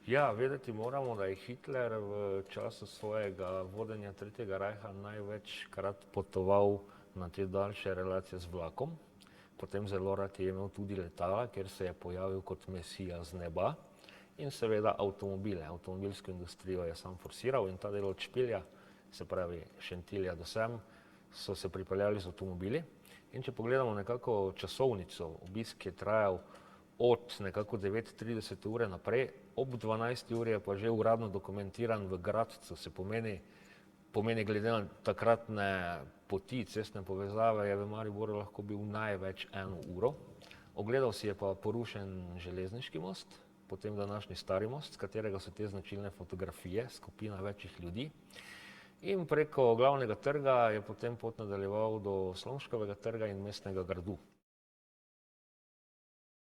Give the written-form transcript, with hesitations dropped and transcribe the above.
Ja, vedeti moramo, da je Hitler v času svojega vodenja Tretjega rajha največkrat potoval na te daljše relacije z vlakom. Potem zelo rad je imel tudi letala, kjer se je pojavil kot mesija z neba. In seveda avtomobile. Avtomobilsko industrijo je sam forsiral in ta del od Špilja, se pravi Šentilja do sem, so se pripeljali z avtomobili. In če pogledamo nekako časovnico, obisk je trajal od nekako 9:30 ure naprej, ob 12. uri je pa že uradno dokumentiran v Gradcu, se pomeni glede na takratne poti, cestne povezave, je v Mariboru lahko bil največ 1 uro. Ogledal si je pa porušen železniški most, potem današnji Stari most, s katerega so te značilne fotografije, skupina večjih ljudi. In preko glavnega trga je potem pot nadaljeval do Slomškovega trga in Mestnega gradu.